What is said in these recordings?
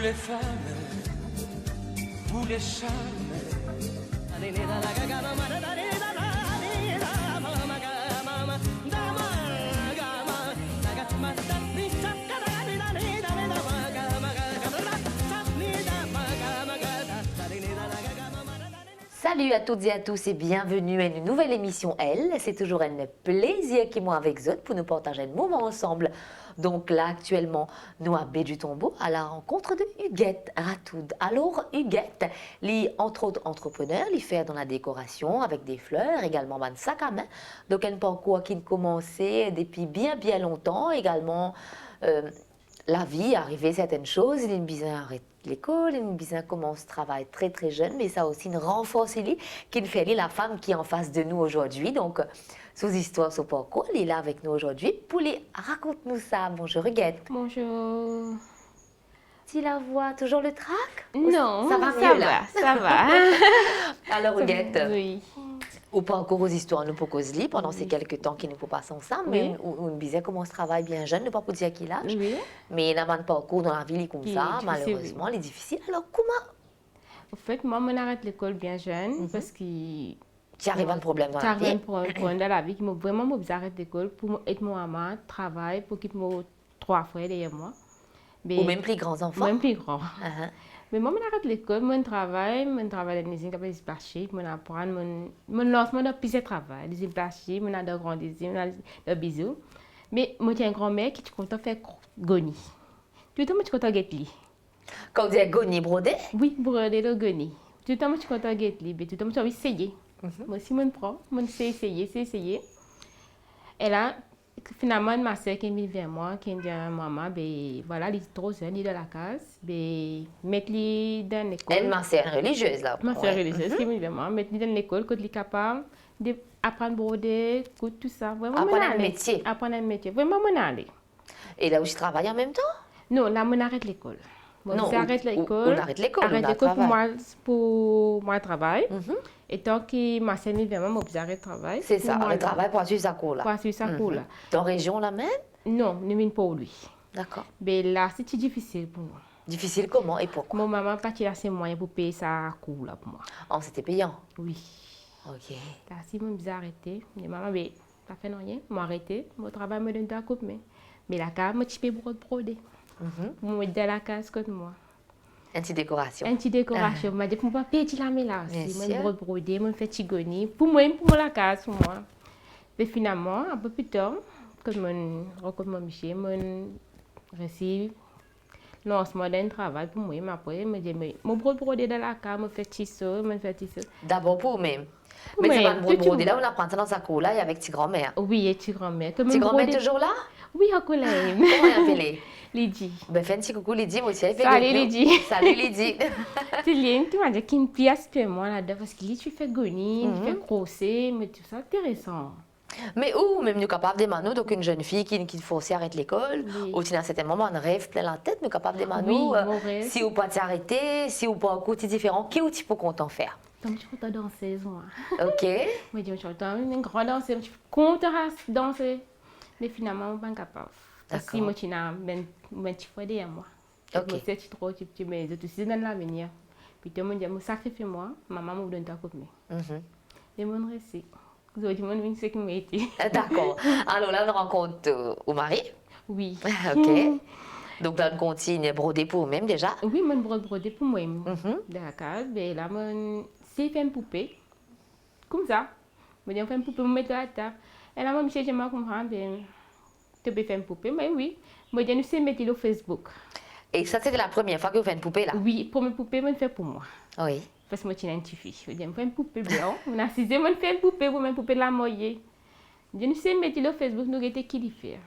les femmes, vous les charmes. Salut à toutes et à tous et bienvenue à une nouvelle émission Elle. C'est toujours un plaisir qui moi avec Zot pour nous partager un moment ensemble. Donc là actuellement, nous à Baie du Tombeau à la rencontre de Huguette Ratoud. Alors Huguette, elle entre autres entrepreneur, elle fait dans la décoration avec des fleurs, également un sac à main. Donc un parcours qui a commencé depuis bien longtemps. Également la vie, arrivé certaines choses, il a bien arrêté l'école, il a bien commencé à travailler très jeune, mais ça a aussi une renforce qui fait la femme qui est en face de nous aujourd'hui. Donc, sous histoire, sous parcours, il est là avec nous aujourd'hui. Pour les raconte-nous ça. Bonjour Huguette. Bonjour. Tu la vois toujours le trac? Non, ça va. Alors Huguette, oui. Ou pas encore aux histoires, nous pour cause pendant ces quelques temps qui nous pour passer ensemble, mais on disait comment on se travaille bien jeune, ne pas pour dire qu'il âge, mais il n'a pas de parcours dans la vie comme ça, malheureusement, il est difficile. Alors comment? En fait, moi, je arrête l'école bien jeune parce que tu arrives à un problème dans la vie. Tu arrives à un problème dans la vie qui m'a vraiment arrêté l'école pour aider mon maman, travailler pour qu'il me 3 frères derrière moi. Ou même plus grands enfants? Même plus grands. Mais moi, je arrête l'école, je travaille dans les usines, je marche, je apprends, je lance dans plusieurs travail, je marche, je fais de grands désirs, de bisous. Mais moi, j'ai une grand-mère qui est contente de faire goni. Tout le temps, je suis contente de faire quand vous dites goni brodé? Oui, brodé de goni. Tout le temps, je suis contente de faire tout le temps, je vais essayer. Moi aussi, je prends, je sais essayer. Et là, finalement, ma soeur qui est venue vers moi, qui dit à maman, ben voilà, elle est trop jeune, elle est dans la case, ben mettre-les dans l'école. Elle, ma soeur religieuse là. Ma soeur religieuse qui est venue vers moi, mettre-les dans l'école, quand elle est capable d'apprendre à broder, tout ça. Apprendre un métier. Apprendre un métier. Vraiment, mon aller. Et là où je travaille en même temps? Non, là, on arrête l'école. Non, arrête l'école. On arrête l'école. Arrête l'école pour moi travail. Et tant que ma sœur vient vraiment, j'arrête le travail. C'est ça, le travail pour suivre sa cour là. Pour suivre sa cour là. Dans la région là même? Non, ne viens pas lui. D'accord. Mais là, c'est difficile pour moi. Difficile comment et pourquoi? Mon maman n'a pas assez de moyens pour payer sa cour là pour moi. Oh, c'était payant? Oui. Ok. Là, si je suis arrêté, maman, mais ça fait rien, je arrêté, mon travail me donne un coup de main. Mais la case, je peux broder. Je me mets dans la case comme moi. Une petite décoration. Une petite décoration. Je me dis, pour ne pas payer la main là aussi. Je me broder, je me fais tigoni. Pour moi, pour la case, pour moi. Mais finalement, un peu plus tard, quand je rencontre mon monsieur, je reçois le lancement d'un travail pour moi. Mais après, je me dis, je me broder dans la case, je me fais tisser, D'abord pour vous-même. Mais c'est pas le broder là, on apprend ça dans sa cour là, et avec ta grand-mère. Oui, et ta grand-mère. Ta grand-mère toujours là? Oui, encore là. Comment elle appelle? Lydie. Ben, fais un petit coucou Lydie, moi aussi. Salut Lydie. Salut Lydie. C'est Lydie, tu m'as dit qu'il me piace peu moi là-dedans parce que tu fais goni, tu fais crosser, mais tout ça intéressant. Mais où même nous capables de manou, donc une jeune fille qui faut aussi arrêter l'école, ou à un certain moment on rêve plein la tête, nous capables de manou, si ou pas t'arrêter, si ou pas un côté différent, qui ou tu peux content faire? Donc je suis danseuse moi. Ok. Moi je suis une grande danseuse, je suis contente de danser, mais finalement je suis pas capable. Parce que moi, je suis un petit fois derrière moi. Ok. Je suis trop petit, mais je suis dans l'avenir. Puis tout le monde dit, je sacrifie moi, maman me donne ta copine. Et mon récit. Vous avez dit, mon vie, c'est qui m'a été. D'accord. Alors là, on rencontre au mari. Oui. Ok. Donc là, on continue à broder pour vous-même déjà. Oui, je broder pour moi-même. D'accord. Et là, je fais une poupée. Comme ça. Je fais une poupée, je mets à la table. Et là, je me comprends. Tu peux faire une poupée, mais oui. Moi, je sais mettre sur Facebook. Et ça, c'était la première fois que vous faites une poupée là? Oui, pour mes poupées, je le fais pour moi. Oui. Parce que moi, je suis une petite fille. Je fais une poupée blanche. On a 6 ans, je fais une poupée pour une poupée de la moyenne. Je sais mettre sur Facebook, nous guetter qui le fait.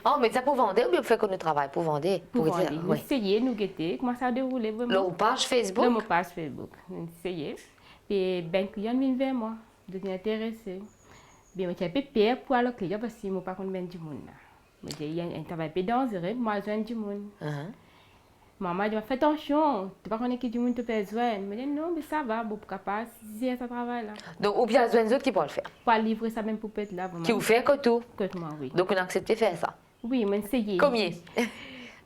Oh, mais ça pour vendre ou bien vous faites qu'on travaille pour vendre? Pour vendre. Nous essayons, nous guetter. Comment ça déroule vraiment? Le page Facebook? Le page Facebook. Nous essayons. Puis, ben, client vient vers moi. Je suis intéressée. Bien, je suis un peu peur pour le client parce que je ne sais pas combien de monde. Il y a un travail peu dangereux, moi je viens du monde. Maman dit, fais attention, tu ne sais pas qu'on qui du monde te peut besoin. Je me dis, non, mais ça va, bon, capable, si ça travaille là. Donc, ou bien besoin d'autres qui peuvent le faire? Pour livrer ça même poupette là. Qui vous fait que tout? Que moi, oui. Donc, on a accepté de faire ça? Oui, mais essayé. Combien?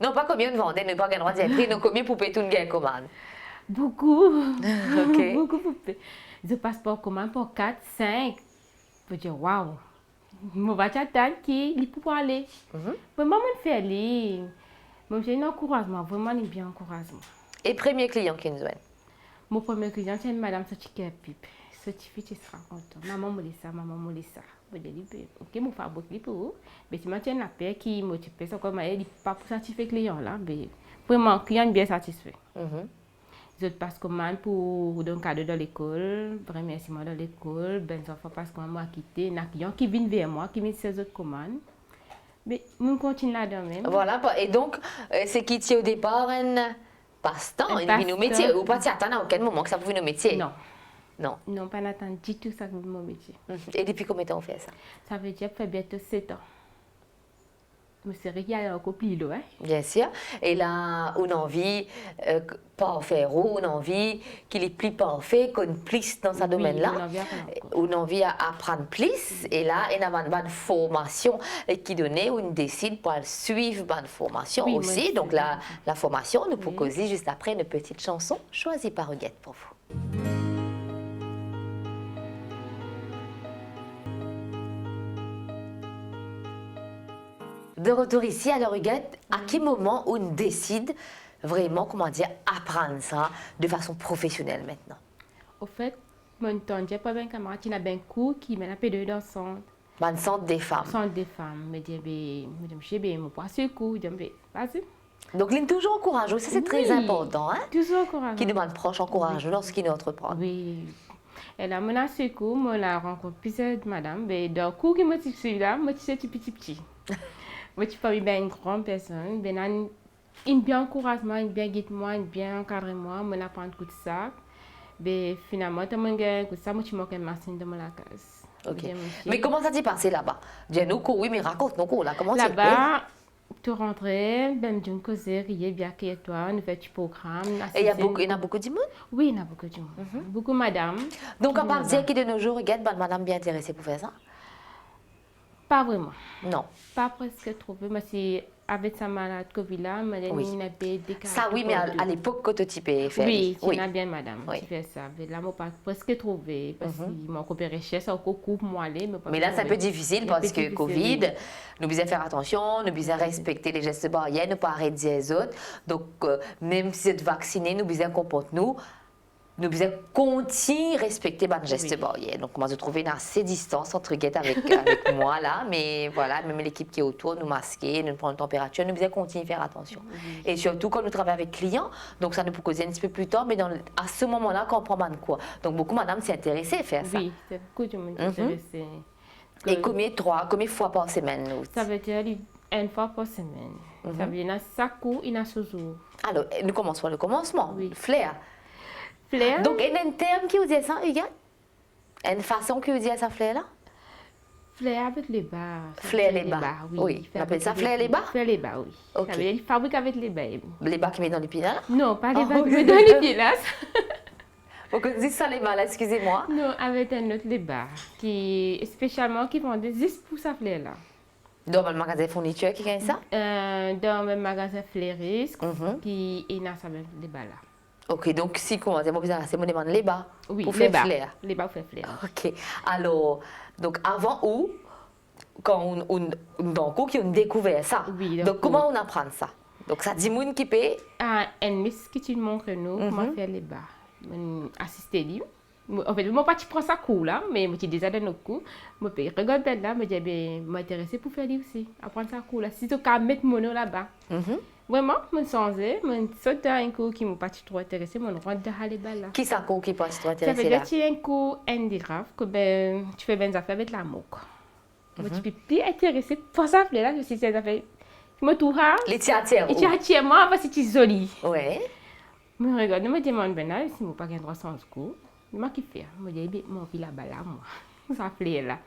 Non, pas combien de vendez, nous pas le droit de dire prix, nous combien pour payer tout une commande. Beaucoup. Ok. Beaucoup pour payer. Je passe par commande pour 4, 5. Je dis, waouh. Je vais t'attendre qui il peut aller. Vraiment, je fais aller. J'ai un encouragement, vraiment un bien encouragement. Et premier client qui nous vient? Mon premier client, c'est une madame qui a pipe. Certifié, tu seras content. Maman me ça, maman me ça. Je dis, ok, je vais faire beaucoup pour vous. Mais si je tiens la paix qui motive, c'est comme elle dit, pas pour satisfaire le client là. Mais vraiment, le client est bien satisfait. Je passe commande pour un cadeau dans l'école, remerciement dans l'école, ben enfants parce qu'on m'a quitté, il y a un client qui vient vers moi, qui met ses autres commandes. Mais nous continuons là-dedans même. Voilà, et donc, c'est qui tient au départ un passe-temps, il vient au métier, ou pas t'attendre à aucun moment que ça pouvait nos métiers? Non. Non. Non, pas attendre du tout ça pour mon métier. Et depuis combien de temps on fait ça? Ça veut dire que ça fait bientôt 7 ans. Je me suis régalée encore plus loin. Bien sûr. Et là, on a envie, pas en faire, on a envie qu'il est plus parfait, qu'on plus dans ce domaine-là. On a envie à apprendre plus. Et là, il y a une formation qui donnait, où on décide pour suivre une formation aussi. Donc, la formation, nous proposons juste après une petite chanson choisie par Huguette pour vous. De retour ici, alors Huguette, à quel moment on décide vraiment, comment dire, apprendre ça de façon professionnelle maintenant? Au fait, mon tante, pas bien camarade, il a bien cours qui m'a appelé dans son centre des femmes. Centre des femmes. Me dit, je vais me passer le cours. Je dis, vas-y. Donc, il est toujours encourageant, ça c'est très important. Hein? Toujours encourageant. Qui demande proche encourageant lorsqu'il entreprend. Oui. Et là, mon a ce cours, mon a rencontré plusieurs madame. Mais dans le cours qui m'a dit, là, moi, c'est petit. Moi, tu peux bien une grande personne, ben une bien encouragement, une bien guide-moi, une bien encadrement, moi apprendre tout ça. Ben finalement, tu m'as dit ça, moi tu m'as fait machine dans la case. Ok. Mais comment ça s'est passé là-bas? Dis-nous, oui, mais raconte-nous là, comment c'est? Là-bas, tu rentrais, ben d'une causerie, bien que toi, nous faisons du programme. Et il y a beaucoup de monde? Oui, il y a beaucoup de monde. Beaucoup de madame. Donc à partir de nos jours, regarde, madame bien intéressée pour faire ça? Pas vraiment. Non. Pas presque trop. Mais si avec sa malade Covid là, madame, il a des cas. Ça oui, mais à l'époque, quand tu peux faire. Oui, tu as bien madame. Tu fais ça. Mais là, moi, pas presque trouvé. Parce que mon copain cherche encore coupe moi aller. Mais là, c'est un peu difficile parce que Covid, nous devons faire attention, nous devons respecter les gestes barrières, ne pas arrêter les autres. Donc, même si vous êtes vacciné, nous devons comporter nous devons continuer à respecter les gestes barrières. Donc, moi, je trouve une assez distance entre guettes avec moi, là. Mais voilà, même l'équipe qui est autour, nous masquer, nous prendre la température, nous devons continuer à faire attention. Et surtout, quand nous travaillons avec clients, donc ça nous peut causer un petit peu plus tard, mais à ce moment-là, quand on prend quoi. Donc, beaucoup de madame s'est intéressée à faire ça. Oui, c'est beaucoup de monde intéressé. Et combien fois par semaine? Ça veut dire une fois par semaine. Ça veut dire ça court, il y a ce jour. Alors, nous commençons par le commencement. Oui. Flair. Flair. Donc, il y a un terme qui vous dit ça, Huguette? Une façon qui vous dit ça, flair là? Flair avec les bas. Flair les bas, oui. On appelle ça flair les bas? Flair les bas, oui. Ok. Ça veut dire qu'il fabrique avec les bas. Les bas qui mettent dans les pilas? Non, pas les bas qui mettent dans les pilas. Vous dites ça les bas là, excusez-moi. Non, avec un autre les bas, qui spécialement qui vendent juste pour ça flair là. Dans le magasin fourniture qui gagne ça? Dans le magasin fleuriste, qui est dans ça les bas là. Ok, donc si comment dire, c'est mon demande les bas. Oui, pour les faire bas. flair. Les bas pour faire flair. Ok, alors, donc avant où, quand on qui ont découvert ça, oui, donc comment on apprend ça? Donc ça dit moun qui paye? Un miss qui te montre nous comment faire les bas. Assister lui. En fait, moi pas tu prends ça cours là, mais moi tu déjà dans notre cours, moi peux regarder là, me dire ben m'intéresser pour faire lui aussi, apprendre ça cours là. Si tu peux mettre mon nom là-bas. Vraiment, je suis changée, je saute dans un cours qui m'a pas trop intéressé, je rentre dans les balles là. Qui ça cours qui pas trop intéressé là? Ça veut dire que tu as un cours handicraft, que ben tu fais des affaires avec la moque. Moi tu peux plus intéresser pour ça là, je suis des affaires qui me touchent. Les tiatières. Les tiatières moi parce que tu es jolie. Ouais. Je me regarde, je me demande ben là si moi pas gain droit sans cours. Moi qui fais, moi dis mon fils là-bas là moi. Ça plaît là.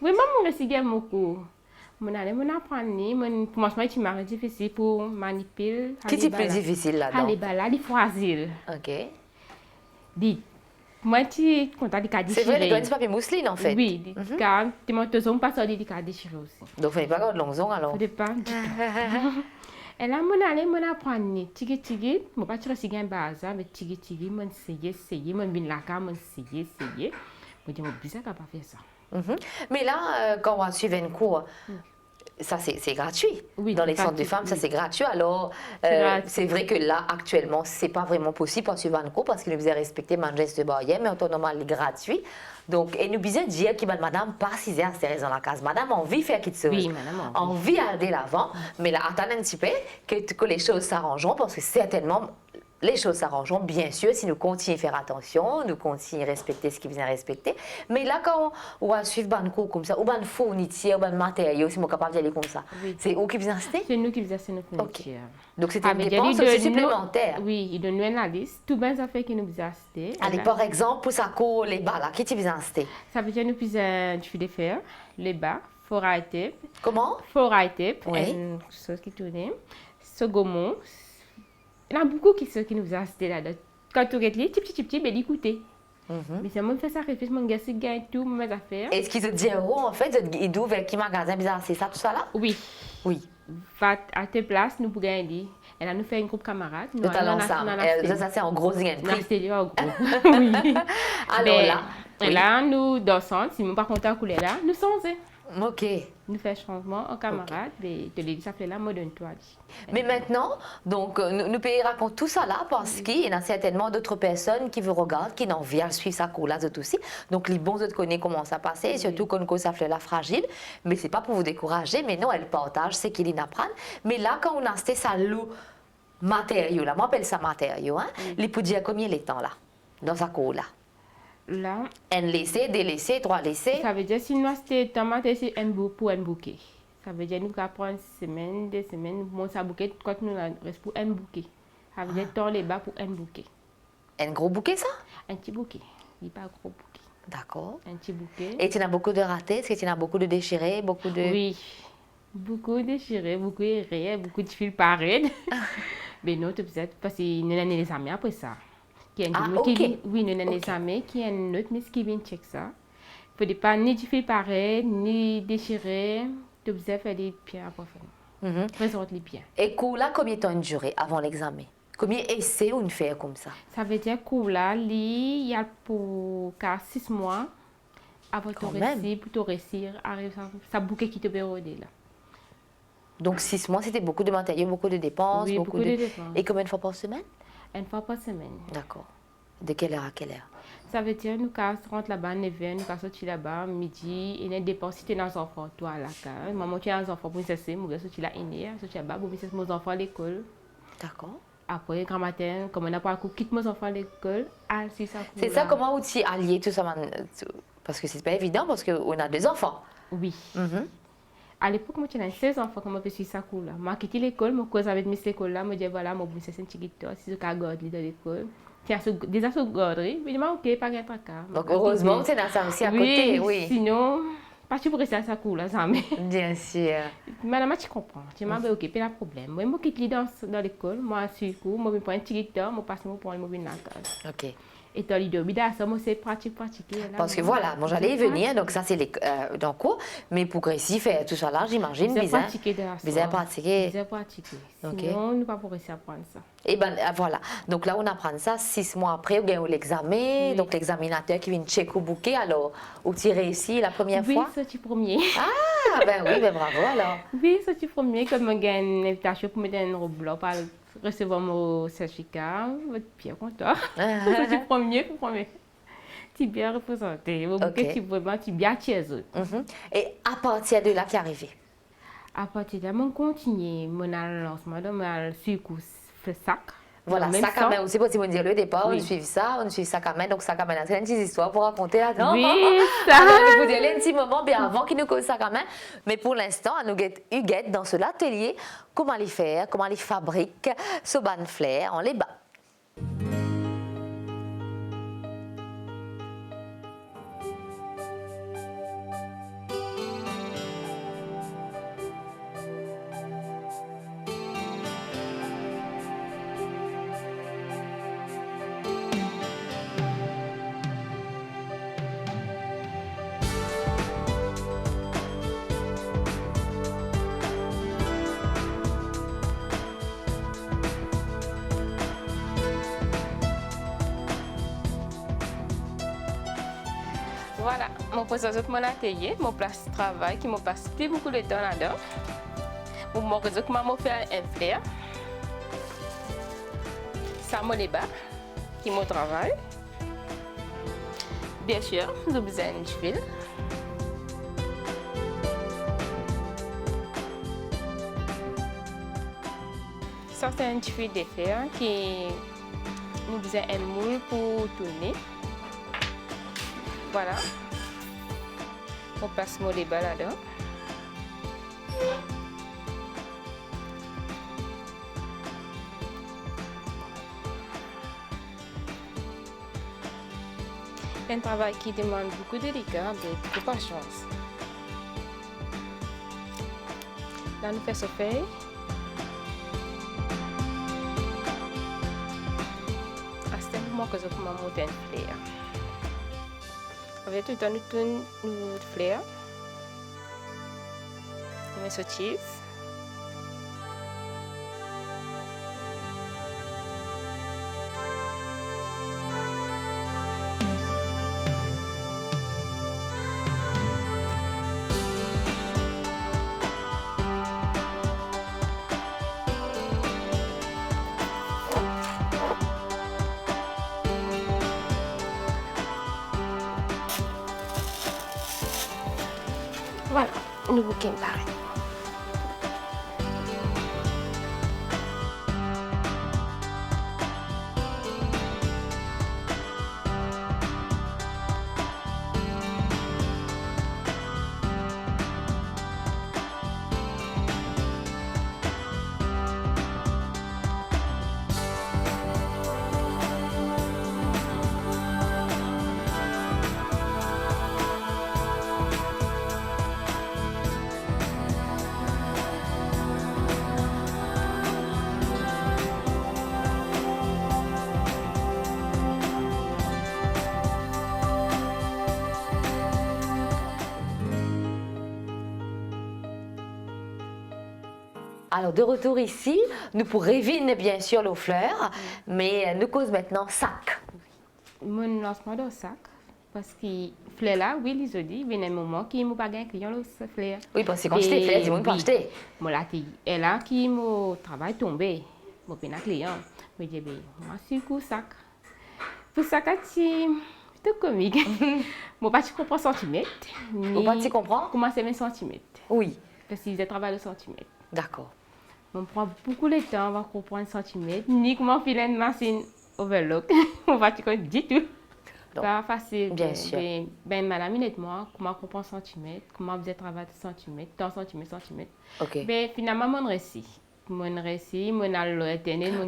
Vraiment moi aussi gain mon cours. Mon allé mon apprendre mon commencement tu m'as difficile pour manipuler. Qui est plus difficile là-dedans? Aller là, les choisir. OK. Dis moi tu content des cas déchirés. C'est vrai, les gars, c'est papier mousseline en fait. Oui, car tu m'as toujours pas sorti des cas déchirés aussi. Donc, il ne faut pas de longues ongles alors. Faut pas. Et là, mon allé, mon apprendre, tigi, mon pas tirer si gain bazar, mais tigi, mon essayer, mon bin la cam, mon essayer. Moi, je me bizarre qu'à pas faire ça. Mhm. Mais là, quand on va suivre un cours, ça c'est gratuit. Oui, Dans les centres de gratuit, femmes, ça oui. c'est gratuit. Alors, C'est gratuit. c'est vrai que là, actuellement, c'est pas vraiment possible pour suivre un cours parce qu'il nous faisait respecter mon geste barrière, mais autonome, il est gratuit. Donc, et nous disait dire que madame, pas si à ces raisons la case. Madame, envie de faire quelque chose. Oui, madame, Envie d'aller l'avant, mais là, attends un petit peu que les choses s'arrangeront parce que certainement, les choses s'arrangeront, bien sûr, si nous continuons à faire attention, nous continuons à respecter ce qui vient respecter. Mais là, quand on va suivre un cours comme ça, ou un fournitier, ou un matériau, si on est capable d'y aller comme ça, Oui. c'est où qui vient acheter? C'est nous qui faisons nos fournitures. Donc, c'était une Avec dépense des aussi de supplémentaire. Oui, il donne la liste. Tout bien ça fait que nous faisons acheter. Allez, par exemple, pour ça, cours, les bas là, qui tu vient acheter? Ça veut dire nous faisons du fil de fer, les bas, forail tape, Comment? tape, Oui. une chose qui tourne, ce gommon. Il y en a beaucoup qui nous faisons acheter là. Quand tu regardes les petits, mais écoutez. Mais c'est moi qui fais sacrifice, mon gars, c'est gagne tout mes affaires. Est-ce qu'ils te disent, oh, en fait, ils doivent vers qui magasin bizarre, c'est ça, tout ça là? Oui. Oui. Va à tes places, nous pouvons gagner. Et là, nous faisons un groupe camarade. Nous Tout à l'ensemble. Ça, c'est en gros, il y a un On a prix. acheté en gros. Oui. Alors là, Et oui. là, nous dansons. Si nous pas content de couler là, nous sommes. Ok. Nous faisons changement en camarade. Et de l'église, ça fait là, moi, donne-toi. Mais maintenant, donc, nous pouvons raconter tout ça là parce qu'il y a certainement d'autres personnes qui vous regardent, qui n'ont envie de suivre ça cours là, aussi. Donc, les bons autres connaissent comment ça passe, et surtout quand ça fait la fragile. Mais c'est pas pour vous décourager, mais non, elle partage, c'est qu'ils apprennent. Mais là, quand on a acheté ça, l'eau, matériau là, moi, j'appelle ça matériau, hein, il peut dire combien les temps là, dans sa cours là. Là, Un laissé, deux laissés, trois laissés. ça veut dire si nous achetons tomate, c'est un bouquet pour un bouquet. Ça veut dire nous allons prendre une semaine, 2 semaines, bon, ça bouquet, quand nous reste pour un bouquet. Ça veut dire temps les bas pour un bouquet. Un gros bouquet, ça? Un petit bouquet. Il n'est pas un gros bouquet. D'accord. Un petit bouquet. Et tu as beaucoup de ratés? Est-ce que tu as beaucoup de déchirés? Beaucoup de... Oui. Beaucoup déchirés, beaucoup errés, beaucoup de fils parés. Mais non, peut-être parce qu'il y a des amis après ça. Ok. Oui, nous avons des amis qui ont une autre, mais qui viennent checker ça. Il ne faut pas ni du fil pareil, ni déchirer. Tu peux faire des pieds à profondeur. Présente les pieds. Et cours là, combien de temps duré avant l'examen? Combien d'essais on fait comme ça? Ça veut dire que là, il y a pour 6 mois avant Quand ton même. récit, pour ton réussir, arrive ça bouquet qui te peut roder là. Donc 6 mois, c'était beaucoup de matériaux, beaucoup de dépenses. Oui, beaucoup de dépenses. Et combien de fois par semaine? Une fois par semaine. D'accord. De quelle heure à quelle heure? Ça veut dire nous quand rentre là-bas à 9h, nous quand sortir là-bas midi, et les dépenses si tu es dans les enfants, toi là, maman tu as un enfant pour me cesser, moi sortir là une heure, sortir là-bas pour me cesser mes enfants à l'école. D'accord. Après grand matin, comme on n'a pas le coup, quitte mes enfants à l'école, si ça. C'est ça, comment vous alliez tout ça? Parce que c'est pas évident parce qu'on a des enfants. Oui. Mhm. À l'époque, moi, j'avais 16 enfants, comment je suis ça cool là. Moi, quitté l'école, moi, cause avec mes l'école là, moi, dis voilà, moi, c'est un petit guitare, si je garde dans l'école. Tiens, déjà, ce garderie, mais je dis, ok, pas grave, Donc heureusement, c'est dans ça aussi à côté, oui. Sinon, pas tu pourrais ça cool là, ça, mais. Bien sûr. Madame, tu comprends. Tu m'as dit, ok, pas de problème. Moi, je quitte dans l'école, moi, je suis cool, moi, je prends un petit guitare, moi, passe moi pour le mobile dans la case. Ok. Et dans l'idée, ça, moi, c'est pratiquer. Là, Parce que voilà, bon, j'allais y venir, donc ça c'est dans le cours, mais pour réussir faire tout ça là, j'imagine, c'est bizarre. pratiquer de la Bizarre pratiquer. C'est pratiquer. Ok. Sinon, nous ne pas réussir à apprendre ça. Et ben voilà, donc là on apprend ça 6 mois après, on gagne l'examen, Oui. donc l'examinateur qui vient checker au bouquet, alors, où tu réussis la première Oui, fois? c'est du premier. Ah, ben oui, ben bravo alors. Oui, c'est du premier. Comme je gagne une invitation pour mettre un robe blanc, pour recevoir mon certificat, votre pied content. C'est du premier. Tu es bien représenté. Au bouquet, tu es bien chez eux. Mhm. Et à partir de là qui est arrivé? À partir de là, on continue mon lancement dans mon sucre sac. Voilà, Même sac à sans- main aussi, possible de dire le départ, Oui. on suit ça, on suit sac à main, donc sac à main, c'est une petite histoire pour raconter là-dedans. Oui, Alors, ça. il faut dire un petit moment bien avant qu'il nous cause sac à main, mais pour l'instant, à nous Huguette dans ce atelier, comment les faire, comment les fabrique, ce ban flair, on les bat. Voilà, mon processus mon atelier, mon place de travail qui me passe plus beaucoup de temps là-dedans. Mon réseau qui m'a fait un flair. Ça me les bas, qui me travaille. Bien sûr, nous besoin de fil. Certains fils de fer qui nous besoin un moule pour tourner. Voilà. On passe mon débat là-dedans. Un travail qui demande beaucoup de rigueur et beaucoup de patience. Là, nous faisons fait. À ce moment que je commence à monter un flair. Avec tout le temps, nous tournons le flair. Nous mettons ce cheese. Voilà, nous bouquons pareil. Alors, de retour ici, nous pour réviner bien sûr les fleurs, mais nous cause maintenant sac. Mon lancement de sac, parce que fleurs là, oui, les dit, il y a un moment qui m'a pas gagné client le fleur. Oui, parce que quand j'étais fleurs, ils m'ont pas acheté. Mon latte, et là qui mon travail tombé, mon peine client, me dit ben, moi c'est coup sac. Pour sac c'est tout comique. Mon pas comprend centimètre. Mon pas comprend? Comment c'est 20 centimètres. Oui. Parce qu'ils travaillent le centimètre. D'accord. On prend beaucoup de temps, on va comprendre centimètre, ni comment filer une machine overlock. On va te dire tout. Pas facile. Bien sûr. Ben, madame, moi, comment comprendre centimètre, comment vous êtes travaillé centimètre, tant centimètre. Ok. Ben, finalement, mon récit, mon allo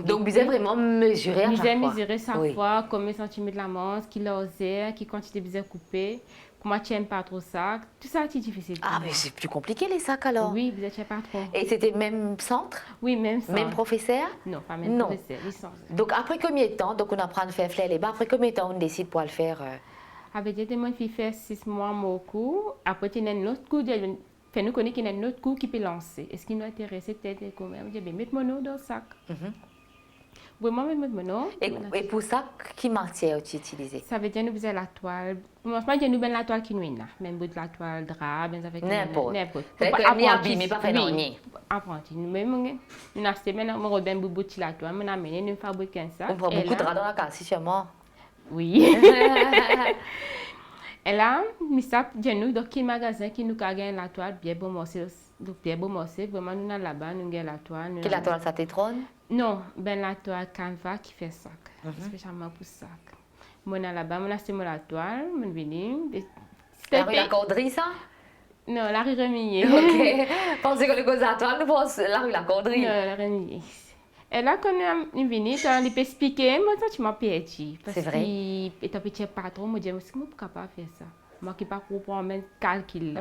donc, vous avez vraiment mesuré à chaque fois? Vous avez mesuré chaque fois combien de centimètres la manche, qui l'osait, qui quantité vous avez coupé. Moi, je n'aime pas trop ça. Tout ça, c'est difficile. Ah, mais c'est plus compliqué les sacs alors? Oui, vous n'êtes pas trop. Et c'était même centre? Oui, même centre. Même professeur? Non, pas même professeur, licence. Donc, après combien de temps, donc on apprend à faire flair les bas, après combien de temps on décide pour le faire? Avec des gens qui font 6 mois mon cours, après il y a un autre cours, nous connaissons qu'il y a un autre cours qui peut lancer. Est-ce qu'il nous intéresse peut-être quand même? Je dis, mettez mon nom dans le sac. Vraiment, mettez mon nom. Et pour ça, qui matière tu utilises? Ça veut dire que nous faisons la toile. Pour moi, il y a nous la toile qui nous est là. Même la toile drap, avec n'importe. C'est que ni abîmé, pas fait non. Apprenti. Nous-mêmes, nous achetons maintenant, nous avons beaucoup de la toile, nous amenons, nous fabriquons ça. On prend beaucoup de drap dans la case, sûrement. Oui. Et là, nous avons dans quel magasin qui nous a gagné la toile, bien bon morceau. Bien bon morceau, vraiment, nous avons là-bas, nous avons la toile. Quelle la toile, ça t'étronne? Non, ben la toile Canva qui fait sac, spécialement pour sac. Moi là-bas, moi acheté la toile, moi venu. La rue La Corderie, ça? Non, la rue Remillier. Ok. Pensez que le cause à la toile, nous pensons la rue La Corderie. Non, la Remillier. Et là, quand on est venu, on peut expliquer, moi ça tu m'as perdu. C'est vrai. Et ton petit patron me dit, est-ce que je suis capable de faire ça? Moi qui ne pas comprendre même calcul.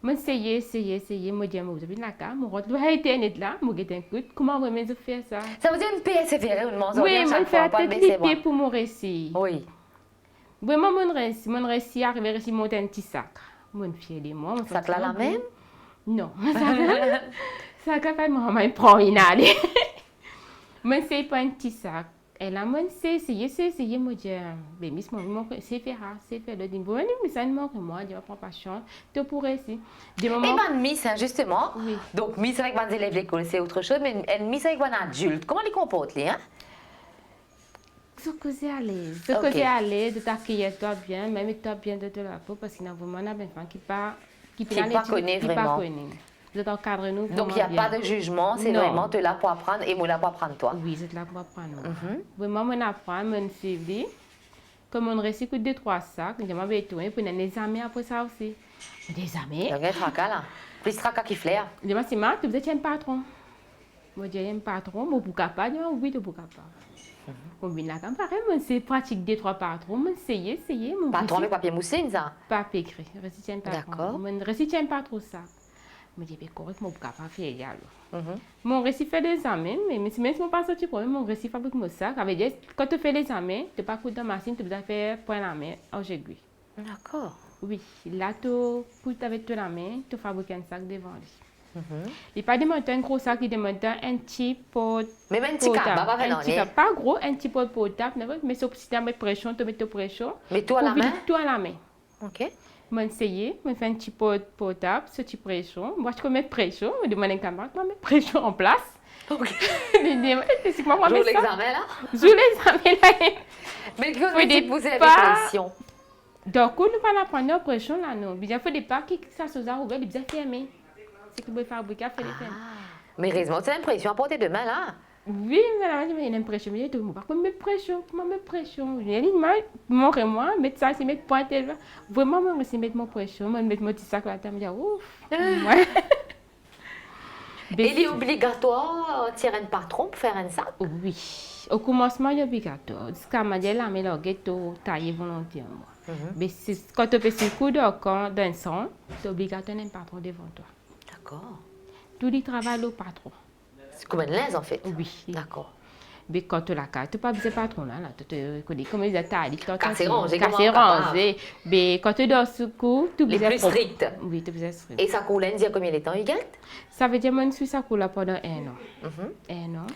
Moi, essayé, moi, je vous avez la carte, moi, je vais Internet là, moi, je un coup, comment vraiment je fais ça? Ça veut dire une persévérer, une mention oui, à chaque fois, pas de baisser moi. Pour mon récit. Oui. Vraiment, mon récit arrive à réussir monter un petit sac. Mon fier de moi. Sac là la même? Non. Sac là, maman, il prend une année. Moi, c'est pas un petit sac. Elle a moi essayé, moi dire, mais miss moi c'est faire, le dit bon, mais ça ne manque moi, je prends pas chance, tu pourrais si. Des Et moments. ben Miss, hein, justement, Oui. donc Miss avec les élèves de l'école, c'est autre chose, mais Miss avec un adulte, comment les comporte, les, hein? Ce que c'est à l'aise, de t'accueillir toi bien, même toi bien de te la peau, parce qu'il y a vraiment un enfant qui pas connaît vraiment. De t'encadrer nous. Donc il n'y a pas de jugement, c'est Non. vraiment te là pour apprendre et moi là pour apprendre toi. Oui, c'est là pour apprendre. Vraiment, on apprend, on suit. Comme on réussit que 2-3 sacs, je m'avais étonné pour des examens après ça aussi. Des examens. Donc il y a un tracas là. Plus tracas qui flaire. Je me suis dit, tu veux un patron. Moi, j'ai un patron, mais pour capable, oui, tu peux capable. Bon, bien là, quand pareil, c'est pratique 2-3 patrons, mais essayer. Patron avec papier mousseline ça? Papier écrit, récit un patron. D'accord. Mon récit un patron ça. Je me dis, bien correct, moi, pour capable faire égal. Mon récit fait des examens, mais même si je ne pas sorti problème, mon récit fabrique mon sac. Ça veut dire, quand tu fais les examens, tu n'as pas coudre dans la machine, tu dois faire point la main, en aiguille. D'accord. Oui, là, tu coudres avec la main, tu fabriques un sac devant lui. Il n'y a pas de montant, un gros sac, il demande un petit pot. Même un petit cas, pas gros, un petit pot potable, mais si tu as pression, tu mets ta pression. Mais toi à la main? Toi à la main. Ok. Je essayer, je fais un petit pot potable, ce petit pression. Moi, je mets pression, je demande à un camarade, je mets pression en place. Ok. C'est moi, Joue l'examen là? Joue l'examen là. Mais quand vous poser avec pression. Donc, nous ne pas prendre la pression là, non. Il faut des pas qui ça se ouvert, il bien fermé. C'est que vous fabriquer, fait les fermer. Mais heureusement, tu as l'impression à porter de main là? Oui, mais j'ai l'impression, mais je ne pas mettre pression, comment mettre pression. J'ai dit, moi, mettre ça, c'est mettre pointe. Vraiment, moi, c'est mettre mon pression, moi, mettre mon petit sac là, je me dis, ouf. Et il est obligatoire de tirer un patron pour faire un sac? Oui, au commencement, il est obligatoire. Jusqu'à ma dit, là, mais là, tu tailles volontairement. Mais quand tu fais ce coup de camp d'un sang, c'est obligatoire d'un patron devant toi. D'accord. Tout le travail au patron. C'est comme une lèse en fait? Oui. D'accord. Mais quand tu la carte, tu n'as pas besoin de patron là, tu te connais comme ils attaquent. Casser rangé, mais quand tu dors sous coup, tu les plus stricts. Oui, tu es strict. Et ça coule, dire combien de temps il gagne? Ça veut dire que je suis ça coule pendant 1 an. 1 an.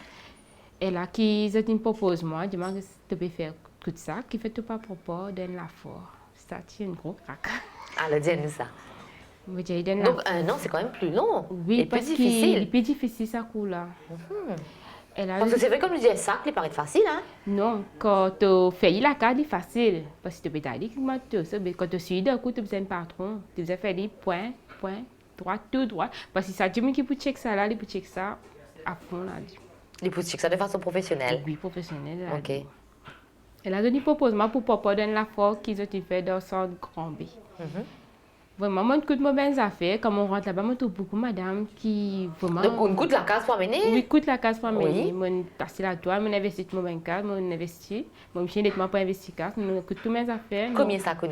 Et là, qui me propose moi, je demande si tu peux faire tout ça, qui fait tout pas propos, donne la force. Ça tient un gros crack. Alors, dis-nous ça. Donc 1 an, c'est quand même plus long. Oui, et plus difficile. Il est plus difficile ça coule là. Parce que c'est vrai, comme je disais, ça, il paraît facile, hein? Non, quand tu fais la carte, c'est facile. Parce que tu peux t'aller, quand tu suis d'un coup, tu as besoin de patron. Tu dois faire des points, droit, tout droit. Parce que ça, tu me dis pour checker ça là, il peut checker ça à fond là. Il peut checker ça de façon professionnelle? Oui, professionnelle. Ok. Elle a donné proposement pour papa donner la force qu'ils ont fait dans son grand B. Vraiment, moi, je me bien affaires. Quand on rentre là-bas, je trouve beaucoup de madame qui vraiment. Donc, on coûte la case pour amener? Oui, coûte la case pour amener. Oui. Je passe la toile, je investis dans mon case, je investis. Je suis nettement pour investir case, je coûte toutes mes affaires. Combien ça coûte?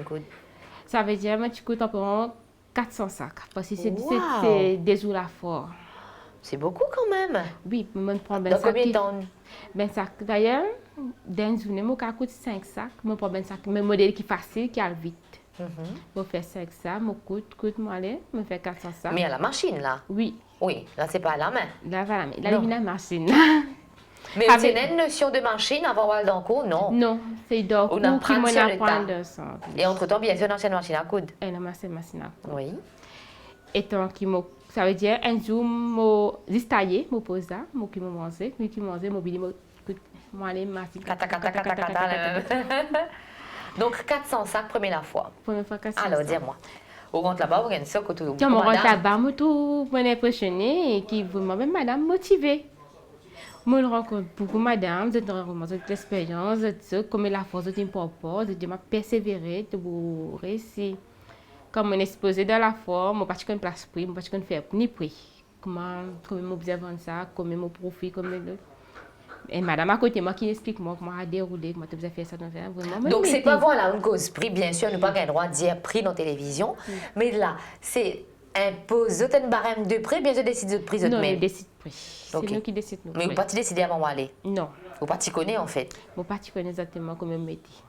Ça veut dire que tu coûtes environ 400 sacs. Parce que c'est des jours là fort. C'est beaucoup quand même. Oui, je prends 20 sacs. Dans combien de temps? 20 sacs. D'ailleurs, dans une journée, je coûte 5 sacs. Je prends 20 sacs. Mais modèle qui est facile, qui a vite. Je fais 5 sacs, je moi aller, je fais 400 sacs. Mais à la machine là? Oui. Oui, là c'est pas à la main. Là, voilà, là, il y a une machine. Mais vous avez une notion de machine avant d'aller dans le cours? Non. Non, c'est donc on apprend sur le tas. Et Et entre-temps, bien sûr, on a une machine à coudre. Et une machine à coudre. Oui. Et donc, ça veut dire, un jour, je taillé, je pose là, je qui me mange, je qui mange, je aller machine. Donc 400 sacs, première fois. Première fois 400 sacs. Alors, dis-moi. On rentre là-bas, on gagne ça que tout. Tiens, on rentre là-bas, je suis impressionnée et qui vraiment, même madame motivée. Je rencontre beaucoup de madame, je rencontre l'expérience, comme la force de propose, je persévérer, de réussir. Comme on est exposé dans la forme, je ne sais pas place prix, je ne sais pas faire ni prix. Comment je vendre ça, comment je profite, comment et madame à côté moi qui explique moi comment à dérouler, comment tu faisais faire ça vraiment. Donc c'est pas voilà une cause prix, bien sûr, nous pas le droit de dire prix dans la télévision, mais là c'est imposé une barème de prix, bien sûr décide de prix de même. Non, on décide prix. C'est nous qui décidons. Mais vous pas décider avant d'aller. Non. Vous pas t'y connaître en fait. Vous pas t'y connaître exactement comme un métier.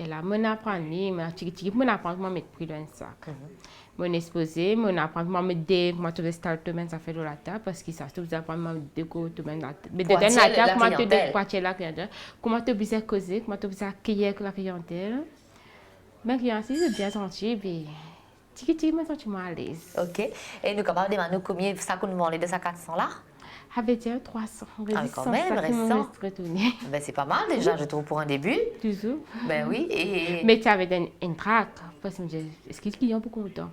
Et là, mon apprendre, mon apprendre comment mettre prix dans un sac. Mon exposé, mon apprendre comment mettre des, comment tu veux starter ça fait de la table parce que ça se trouve apprendre déco tout même la mais de la table comment tu dépoiter la clientèle, comment tu veux causer, comment tu veux accueillir la clientèle. Mais client si c'est bien senti puis tiki me senti à l'aise. OK. Et nous capable de demander combien ça coûte nous vendre de ça 400 là? Avait dire 300. Ah, quand même, récent. Ben, c'est pas mal déjà, je trouve, pour un début. Toujours. Ben oui. Et... Mais tu avais une traque. Parce que je me disais, est-ce que le client est beaucoup content?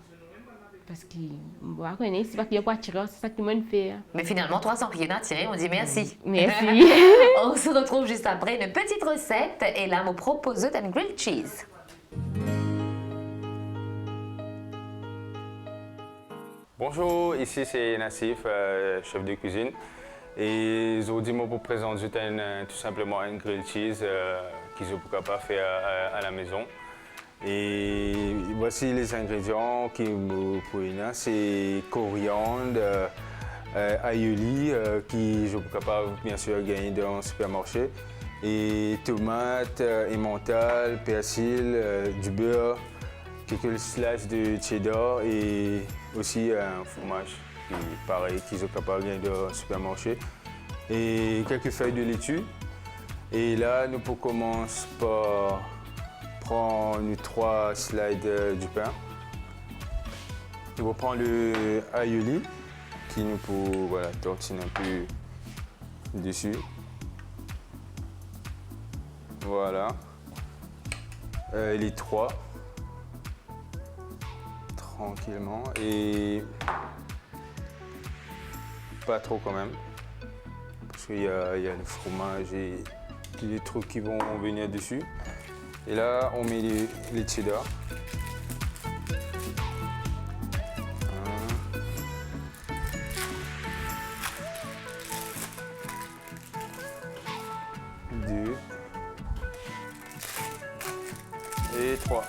Parce qu'il va connaître, c'est pas qu'il n'y a pas attiré, c'est ça que tout le monde fait. Mais finalement, 300 clients attirés, on dit merci. Merci. On se retrouve juste après une petite recette. Et là, me propose un grilled cheese. Bonjour, ici c'est Nassif, chef de cuisine. Et aujourd'hui, je vous présente tout simplement un grilled cheese que je peux pas faire à la maison. Et voici les ingrédients que vous pouvez avoir. C'est coriandre, aioli, qui je peux pas bien sûr gagner dans le supermarché. Et tomates, emmental, persil, du beurre, quelques slices de cheddar et aussi un fromage, qui pareil, qu'ils sont capables de gagner dans le supermarché. Et quelques feuilles de laitue. Et là, nous pouvons commencer par prendre 3 slides du pain. Nous allons prendre le aioli, qui nous peut tortiner un peu dessus. Voilà. Les 3. Tranquillement et pas trop quand même parce qu'il y a le fromage et les trucs qui vont venir dessus. Et là on met les cheddar. 1, 2 et 3.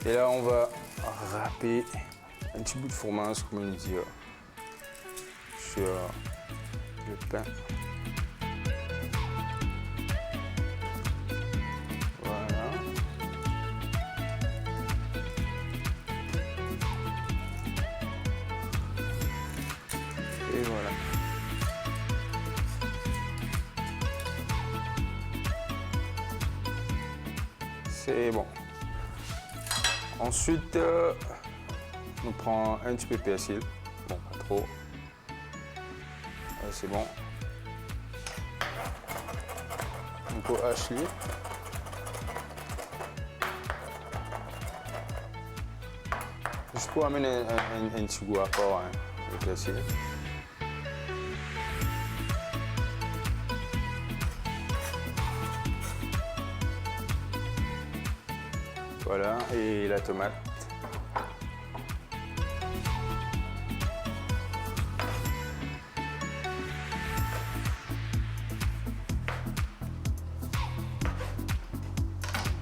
Et là on va râper un petit bout de fromage, comme on dit, sur le pain. Voilà. Et voilà. C'est bon. Ensuite, on prend un petit peu de persil, bon pas trop, c'est bon. On peut hacher. Juste pour amener un petit goût à part, hein, le persil. Voilà, et la tomate.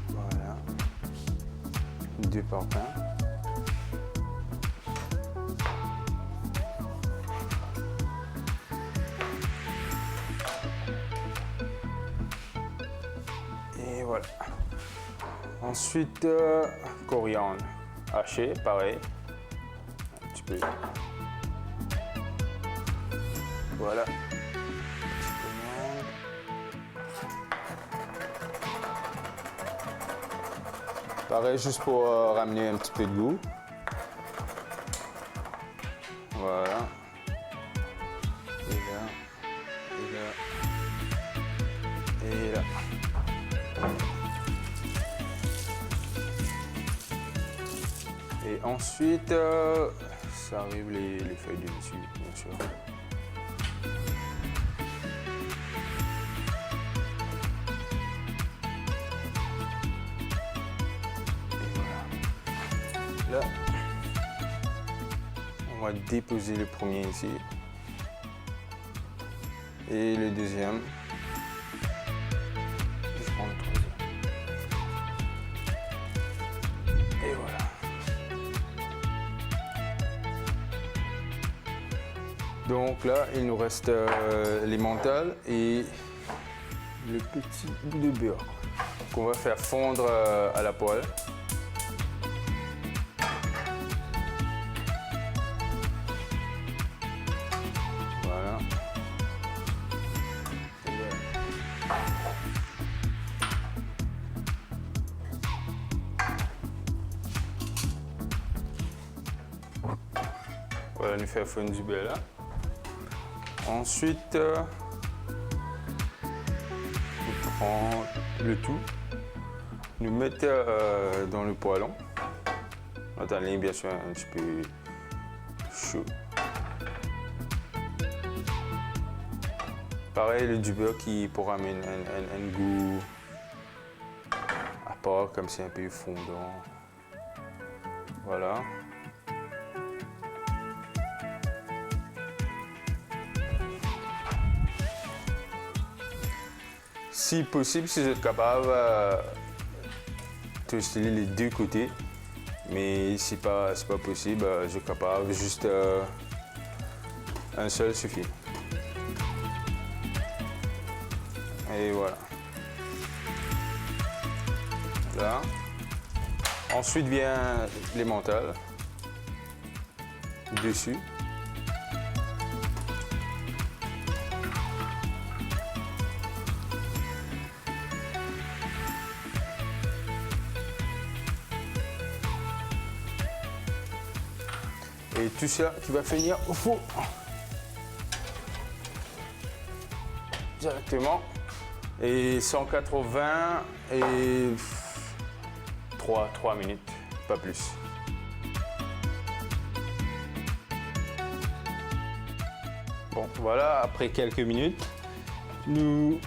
Voilà. 2 parpaings. Et voilà. Ensuite, coriandre haché, pareil, un petit peu. Voilà. Pareil, juste pour ramener un petit peu de goût. Voilà. Et là, et là, et là. Et ensuite, ça arrive les feuilles de laitue, bien sûr. Et voilà. Là, on va déposer le premier ici. Et le deuxième. Je prends le troisième. Et voilà. Donc là, il nous reste l'emmental et le petit bout de beurre. qu'on va faire fondre à la poêle. Voilà. Voilà, nous faire fondre du beurre là. Ensuite, on prend le tout, nous mettre dans le poêlon. Attendez, bien sûr, un petit peu chaud. Pareil, le du beurre qui pourra amener un goût à part, comme c'est un peu fondant. Voilà. Si possible, si vous êtes capable, toaster les deux côtés. Mais si pas possible, je suis capable, juste un seul suffit. Et voilà. Là. Ensuite vient l'emmental dessus. Et tout ça qui va finir au four. Directement. Et 180 et 3 minutes, pas plus. Bon, voilà, après quelques minutes, nous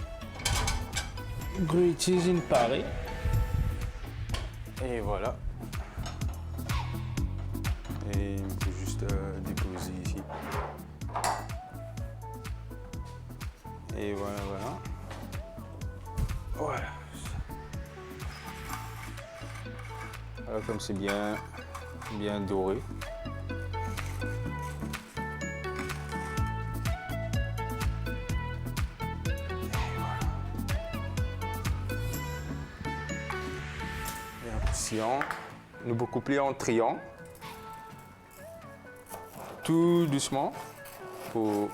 utilisons une parée. Et voilà. Et on peut juste déposer ici. Et voilà, voilà. Voilà. Alors, comme c'est bien doré. Et voilà. Et en poussiant, nous pouvons couper en triangle. Tout doucement pour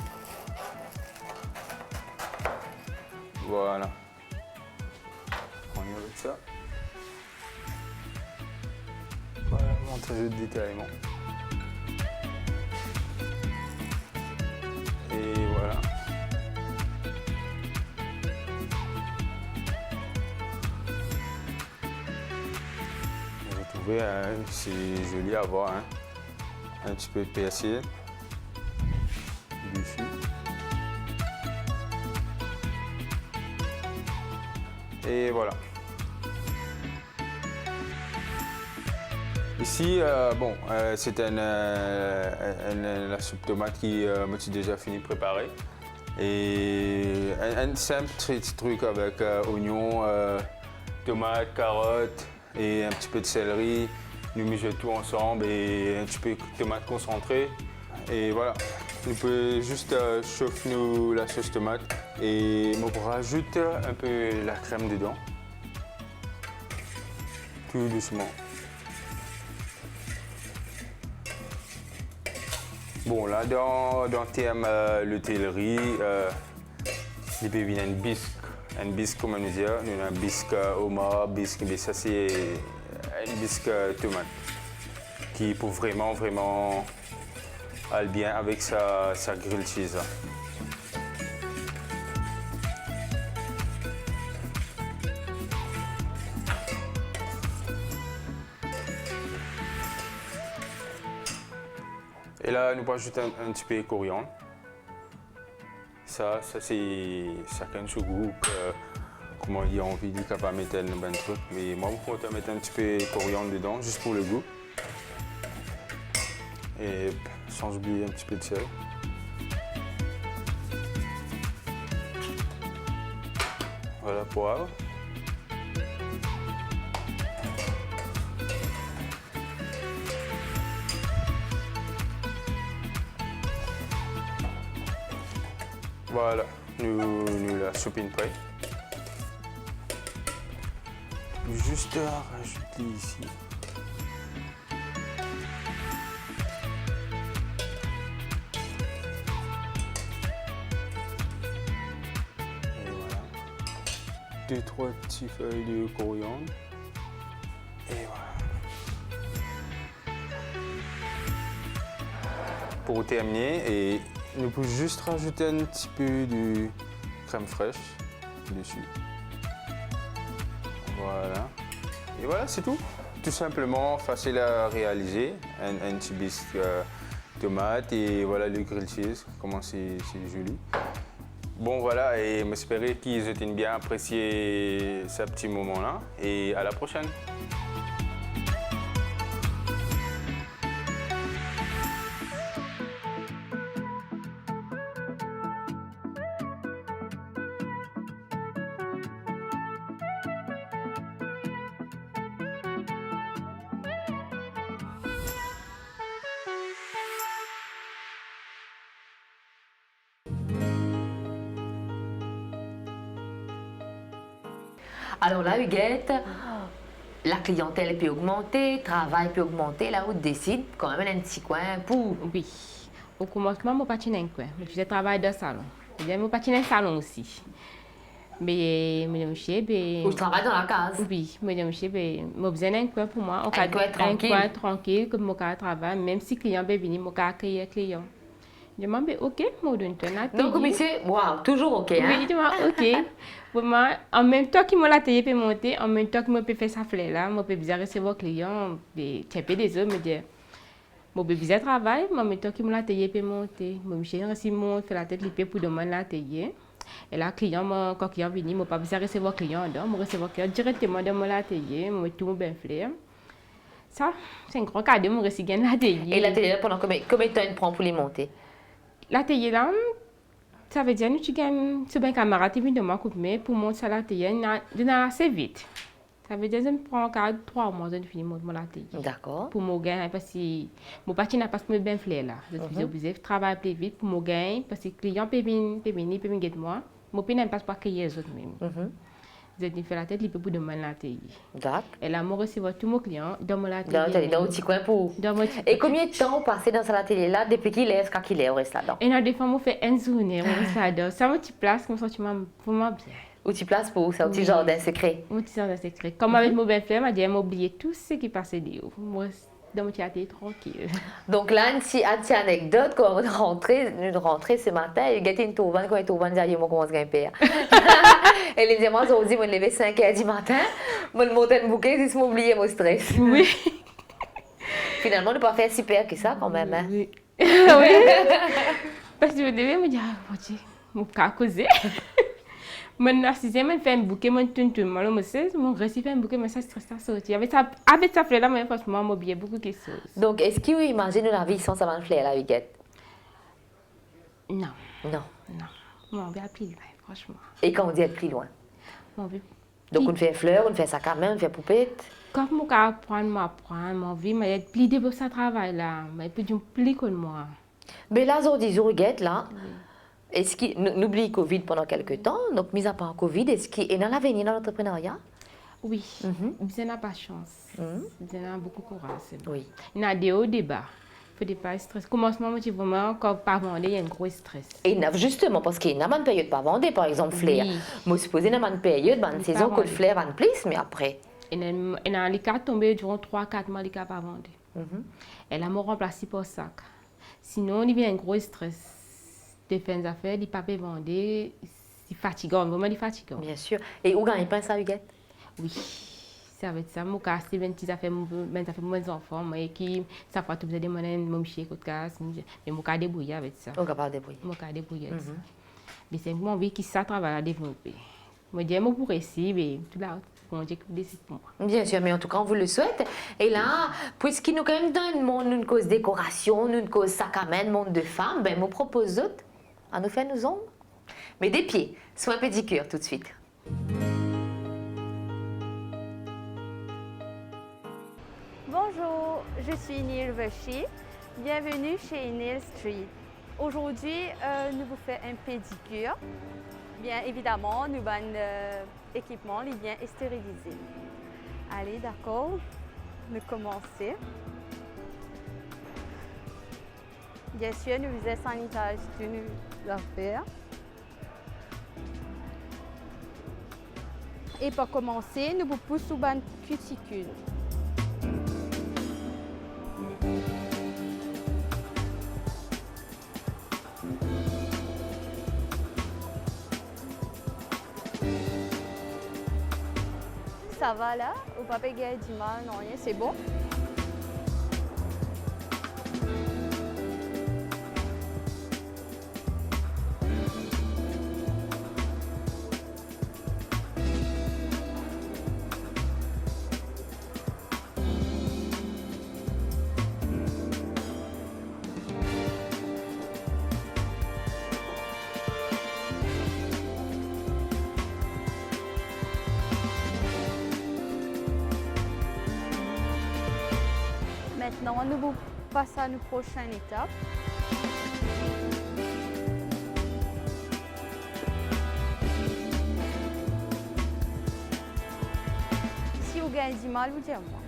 voilà. On y va avec ça. Voilà, montage de détaillement. Et voilà. Vous trouvez, c'est joli à voir. Hein. Un petit peu de persil dessus. Et voilà. Ici, c'est la soupe tomate qui m'as déjà fini de préparer. Et un simple petit truc avec oignons, tomates, carottes et un petit peu de céleri. Nous mettons tout ensemble et un petit peu de tomate concentrée. Et voilà, nous pouvons juste chauffer la sauce tomate et on rajoute un peu la crème dedans. Tout doucement. Bon, là, dans le terme l'hôtellerie, il peut venir un bisque, comment nous dire, un bisque homard, bisque, mais ça c'est un bisque tomate qui peut vraiment aller bien avec sa grilled cheese. Et là, nous rajoutons un petit peu de coriandre. Ça c'est chacun son goût. Comment il a envie de mettre un bon truc. Mais moi, je vais mettre un petit peu de coriandre dedans, juste pour le goût. Et sans oublier un petit peu de sel. Voilà, poivre. Voilà, nous la soupe est prête. juste rajouter ici. Et voilà. 2-3 petites feuilles de coriandre. Et voilà. Pour terminer, et nous pouvons juste rajouter un petit peu de crème fraîche dessus. Voilà. Et voilà, c'est tout. Tout simplement, facile à réaliser. Un petit bisque tomate et voilà le grilled cheese. Comment c'est joli. Bon voilà, et j'espère qu'ils ont bien apprécié ce petit moment-là. Et à la prochaine. Alors là, Huguette, la clientèle peut augmenter, le travail peut augmenter. Là, on décide quand même un petit coin pour... Oui. Au commencement, je patinais un coin. Je faisais travail dans le salon. Je patinais dans le salon aussi. Mais Ou je travaille dans la case. Oui, je besoin d'un coin pour moi. Un coin tranquille. Un coin tranquille, comme je travaille. Même si le client est venu, je accueille le client. Je me dis, OK, je donne un atelier. Donc, monsieur, wow, toujours OK, hein? Oui, je me dis, OK. Vraiment, en même temps que l'atelier peut monter, en même temps que je peux faire ça fleur là, je peux bien recevoir le client, et taper des autres, me dire, je peux bien travailler, mais en même temps que l'atelier peut monter. Je me monte, faire la tête lippée pour demander l'atelier. Et là, quand le client vient, je ne peux pas bien recevoir le client, donc je recevoir le client directement dans mon atelier, je tout bien fleur. Ça, c'est un grand cadeau, je reçois l'atelier. Et l'atelier, pendant combien de temps il prend pour les monter? L'atelier là, ça veut dire que tu gagnes sur un camarade qui vient de moi couper pour monter à l'atelier, il assez vite. Ça veut dire que je prends 3 mois de finir mon atelier. D'accord. Pour mon gain, parce que mon parti n'a pas bien fait là. Je suis obligée de travailler plus vite pour mon gain, parce que le client peut venir guetter moi. Mon pays n'a pas pour accueillir les autres même. Je fait la tête libre pour demander l'atelier. D'accord. Et là, je reçois tous mes clients dans mon atelier. Dans le petit coin pour... Et combien de temps vous passez dans cet atelier-là depuis qu'il est jusqu'à qu'il est, on reste là-dedans? Et des fois, on fait une journée, on reste là-dedans. Ça me place, mon sentiment vraiment bien. Où tu places pour ça, un petit jardin secret? Un petit jardin secret. Comme avec mon belle-frère, m'a dit, elle m'a oublié tout ce qui passait dehors. Moi, dans mon atelier tranquille. Donc là, une petite anecdote, quand on est rentré ce matin, il y a une tourvane, quand il tourvane, il dit, moi, comment je père. Elle dit, moi, je me lever 5h du matin, je me monter un bouquet, je m'oublier mon stress. Oui. Finalement, on n'a pas fait super que ça, quand même. Hein? Oui. Oui. Parce que je devais me dire, mon Dieu, mon cas causé. Maintenant, si je fais un bouquet, je fais un bouquet, mais ça stresse à sortir. Avec ça fleur là, moi, franchement, je m'oublie beaucoup de choses. Donc, est-ce que vous imaginez la vie sans ça fleur là, Huguette? Non. Non. Non. Moi, on va plus loin, franchement. Et quand on dit être plus loin? Donc, on fait fleurs, on fait sac à main, on fait poupette? Quand je apprends, mon vie, mais plus de ça travail là, mais plus que moi. Mais là, aujourd'hui, Huguette, là, est-ce qu'il n'oublie Covid pendant quelques temps, donc mis à part Covid, est-ce qu'il est dans l'avenir dans l'entrepreneuriat? Oui, je n'ai pas de chance. Je n'ai beaucoup de courage. Oui. Il y a des hauts débats. Il ne faut pas stress. Commencement, moi, vraiment, quand pas vendre, il y a un gros stress. Et justement, parce qu'il y a une période pas vendre, par exemple, fleur. Moi, supposé qu'il y a une période, une saison que le fleur vend plus, mais après. Et dans les cas tombés durant 3-4 mois, les cas pas vendre. Et là, je remplacé par sac. Sinon, il y a un gros stress. De faire des affaires, il ne peut pas vendre, c'est fatigant, vraiment fatigant. Bien sûr. Et où gagne pas ça, Huguette? Oui, ça veut dire ça. Moi, c'est 20 affaires pour mes enfants, mais qui, ça fait tout de monnaie, mon chien, côté casse, mais moi, je débrouiller avec ça. On est capable de débrouiller. Moi, je débrouiller avec ça. Mais c'est moi, qui ça travaille à développer. Moi, je dis, moi, pour essayer, mais tout là, on dit que décide pour moi. Bien sûr, mais en tout cas, on vous le souhaite. Et là, puisqu'il nous quand même dans le monde, une cause décoration, une cause sac à main, monde de femmes, ben, moi, propose d'autres. À nous faire nos ongles. Mais des pieds, soins pédicure tout de suite. Bonjour, je suis Neil Vachi. Bienvenue chez Neil Street. Aujourd'hui, nous vous faisons un pédicure. Bien évidemment, nous avons un équipement bien stérilisé. Allez, d'accord. Nous commençons. Bien sûr, nous faisons sanitage de nos affaires. Et pour commencer, nous vous poussons sous une cuticule. Ça va là? Au papa il y a du mal, non rien, c'est bon? Maintenant, nous passons à la prochaine étape. Si vous avez du mal, vous dites moi.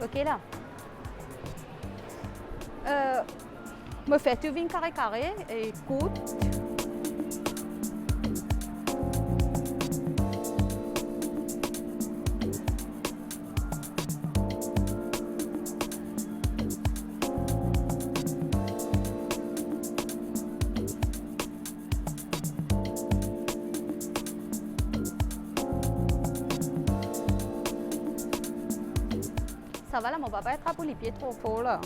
Ok là. Me fais tout vin carré et coûte. Ça va là, mon papa être pour les pieds trop fort là.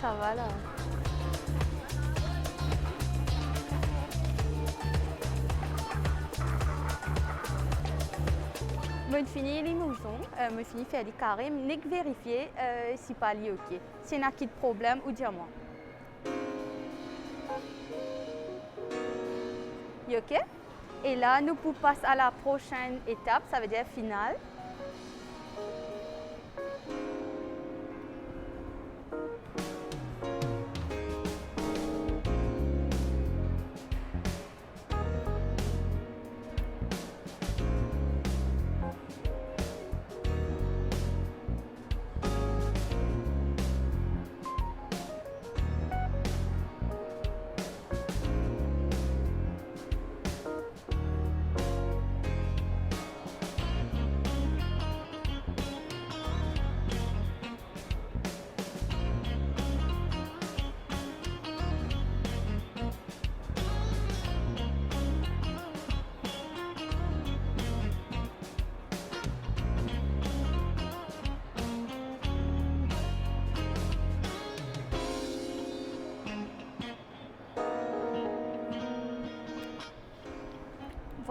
Ça va là. Je finis les mousons, je finis faire les carrés, je vérifier si pas lié ok. Si y a de problème, ou dis-moi. Ok? Et là, nous pouvons passer à la prochaine étape, ça veut dire finale.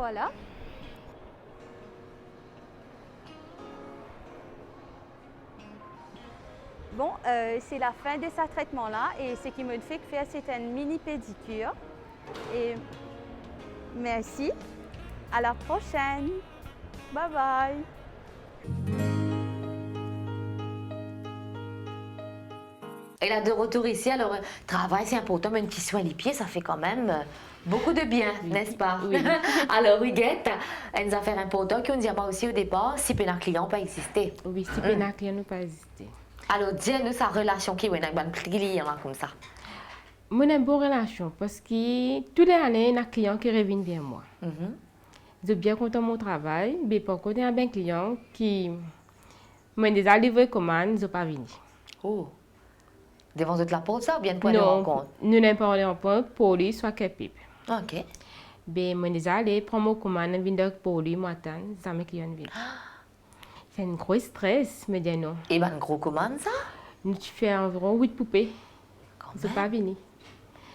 Voilà. Bon, c'est la fin de ce traitement-là et ce qui me fait faire, c'est une mini pédicure. Et merci. À la prochaine. Bye bye. Et là, de retour ici, alors, travail, c'est important, mais une petit soin des pieds, ça fait quand même beaucoup de bien, n'est-ce pas? Oui. Alors, Huguette, une affaire importante qu'on ne disait pas aussi au départ, si un client pas existé. Oui, si un client n'a pas existé. Alors, dis-nous sa relation qui est avec un client là, comme ça. Moi, j'ai une bonne relation parce que toutes les années, il y a un client qui revient vers moi. Je suis bien content de mon travail, mais par contre, il y a un client qui m'a déjà livré commande, je ne pas venu. Oh. Devant de la porte, ça ou bien de point de rencontre? Nous n'avons pas de rencontre pour lui, soit qu'elle pipe. Ok. Mais je suis déjà allé prendre mon commande, je viens pour lui, moi, ça me client vient. C'est un gros stress, me dit non. Et ben, une grosse commande, ça? Nous faisons environ 8 poupées. Quand Je ne même. pas venu.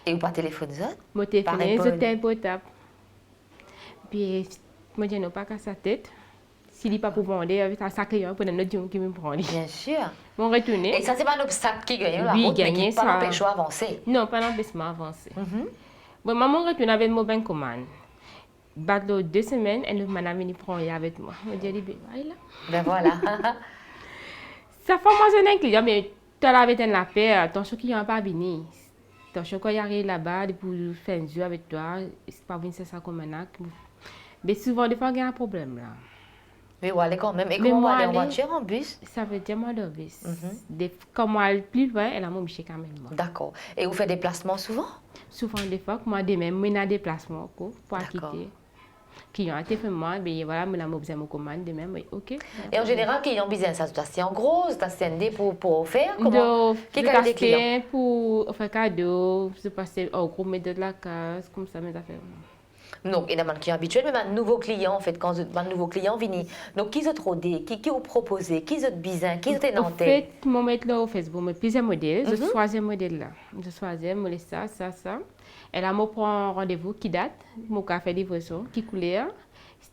Et ou pas téléphone, ça? Mon téléphone, Pareil, c'était un portable. Puis, je me dis non, pas qu'à sa tête. S'il n'est pas pour vendre, avec sa client, pour notre Dieu qui me prend. Bien sûr. Mon retourné. Et ça, c'est pas un obstacle qui gagne la Oui, route, mais gagner, qui pas ça. l'empêche d'avancer. Non, pas l'empêchement avancé. Bon, maman retourne avec mon bain commande. Battre 2 semaines, elle m'a venu prendre avec moi. Je me dis, là. Ben voilà. Ça fait moi, un client, mais tu as avec la paix, attention qu'il n'y a pas venu. Attention quand il arrive là-bas, pour faire un jeu avec toi, c'est pas venu, c'est ça comme un acte. Mais souvent, des fois, il y a un problème là. Mais voilà, quand même. Et Mais comment on moi, va aller en aller- voiture, en bus? Ça veut dire moi de bus. Quand moi, aller plus loin, elle a mon biché quand même. Moi. D'accord. Et vous faites des placements souvent? Souvent, des fois, moi, demain, moi, j'ai un déplacement pour D'accord. quitter. Qui ont été fait moi, ben voilà, moi, j'ai besoin de commande demain, mais ok. Et en général, qui ont besoin de ça, c'est en gros, c'est un pour offrir? Comment? Donc, Qui je gagne des clients? passe pour faire cadeau, je passe en gros, mettre de la casse, comme ça, mes affaires. Donc, il y a des clients habituels, mais un nouveau client, en fait, quand un nouveau client vient. Donc, qui ont rodé, qui ont proposé, qui ont besoin, qui ont En nantais? fait, je mets là au Facebook, je plusieurs modèles, je choisis un modèle là. Je choisis, je laisse ça. Et là, je prends un rendez-vous qui date, je fais livraison, qui couleur.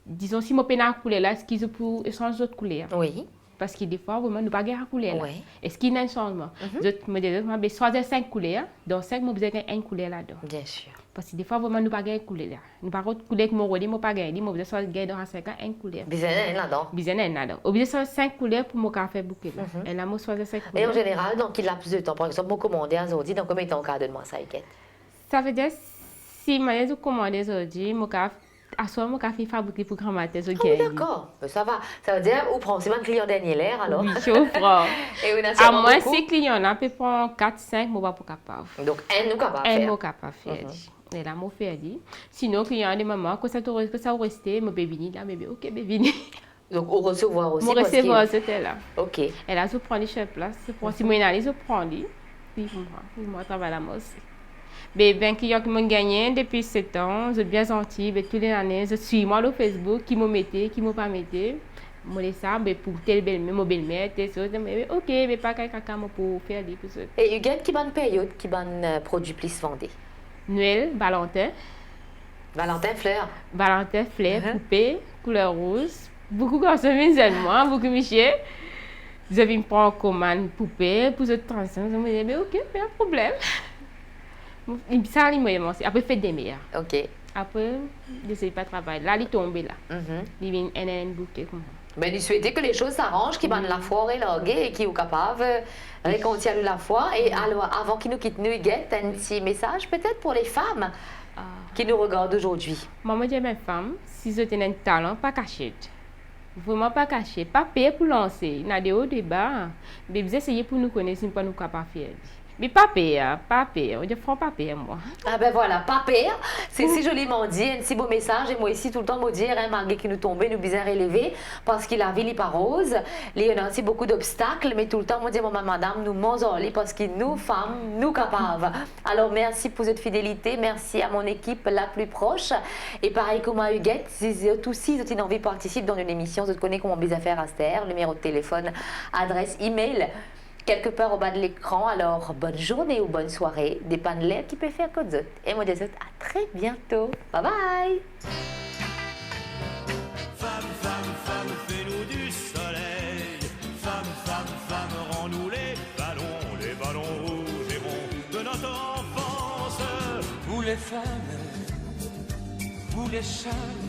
Disons, si je prends une couleur là, est-ce qu'ils ont pour changer d'autres couleurs? Oui. Parce que des fois, vraiment, nous n'avons pas de couleur là. Oui. Est-ce qu'il y a un changement? Je me choisis 5 couleurs, donc 5, je besoin d'une couleur là-dedans. Bien sûr. Parce que des fois, vraiment, nous n'avons pas de couleur là. Nous n'avons pas de couleur que moi, je n'ai pas de couleur. Je choisis dans 5 une couleur. Besoin là-dedans. Besoin d'un là-dedans. Obligé de choisir 5 couleurs pour mon café bouquet là. Et là, je choisis 5 Et en couleurs. général, donc, il a plus de temps. Par exemple, moi, commander un ordi, donc, combien de temps de moi ça, Huguette? Ça veut dire, si je commande aujourd'hui, mon café, à soi, mon café fabriqué pour grand matin, je Ah oui, d'accord. Ben, ça va. Ça veut dire, ou prend, c'est pas un client dernier l'air, alors. Oui, je prends. Et on a À sûrement moins beaucoup. si client là peut prendre 4, 5, je ne suis pas capable. Donc, un, nous, capable de Un faire. mot capable de faire. Et là, je fais dit. Sinon, client des mamans, que ça reste, je vais venir là, mais ok, je vais venir. Donc, au recevoir aussi. Mon parce que- receveur, c'était là. OK. Et là, je prends les chefs place. Je prends, si je je prends les. Puis, je travaille là moi aussi. Mais ben, client qui m'ont gagné depuis 7 ans, je suis bien gentil, ben, toutes les années, je suis moi sur Facebook, qui me mettait, qui ne me pas mettait. Je laisse ça, ben, pour telle belle-mère, mon belle-mère, telle chose, mais ok, mais pas quelqu'un pour faire des choses. Et Huguette, qui bonne période, qui bonne produit plus vendé? Noël, Valentin, Valentin Fleur. Valentin, fleur, poupée, couleur rose. Beaucoup de garçons viennent moi, beaucoup de Michel. Je viens prendre commande poupée pour ce transfert. Je me dis, mais ok, pas de problème. Ça, il m'a aussi. Après, fait des meilleurs. OK. Après, je ne sais pas travailler. Là, il tombe là. Mhm. Il vient un bouquet comme ça. Ben, nous souhaitons que les choses s'arrangent, qu'ils bonne la foi et et qu'ils soient capables de réconcilier la foi. Et alors, avant qu'ils nous quittent, nous, Huguette, un petit message peut-être pour les femmes qui nous regardent aujourd'hui. Maman dit à mes femmes, si vous avez un talent, pas caché. Vraiment pas caché. Pas payé pour lancer. Il y a des hauts débats. Mais vous essayez pour nous connaître, si nous ne sommes pas capables de faire. Mais pas payé, pas payé. On dit, faut pas payer moi. Ah ben voilà, pas pire. C'est si joliment dit, un si beau message. Et moi ici, tout le temps, me dire, hein, malgré qu'il nous tombait, nous bizarre élevé, parce qu'il a vie, il pas rose. Il y a aussi beaucoup d'obstacles, mais tout le temps, moi, dire, madame, nous mangeons, parce que nous, femmes, nous capables. Alors, merci pour cette fidélité. Merci à mon équipe la plus proche. Et pareil comme à Huguette, si vous avez une envie de participer dans une émission, vous connaissez comment bien faire à Aster, numéro de téléphone, adresse, email. Quelque part au bas de l'écran. Alors, bonne journée ou bonne soirée. Des pannes qui peut faire comme ça. Et moi, je vous dis à très bientôt. Bye bye! Femme, femme, femme, rends-nous les ballons rouges et ronds de notre enfance. Vous les femmes, vous les charmes.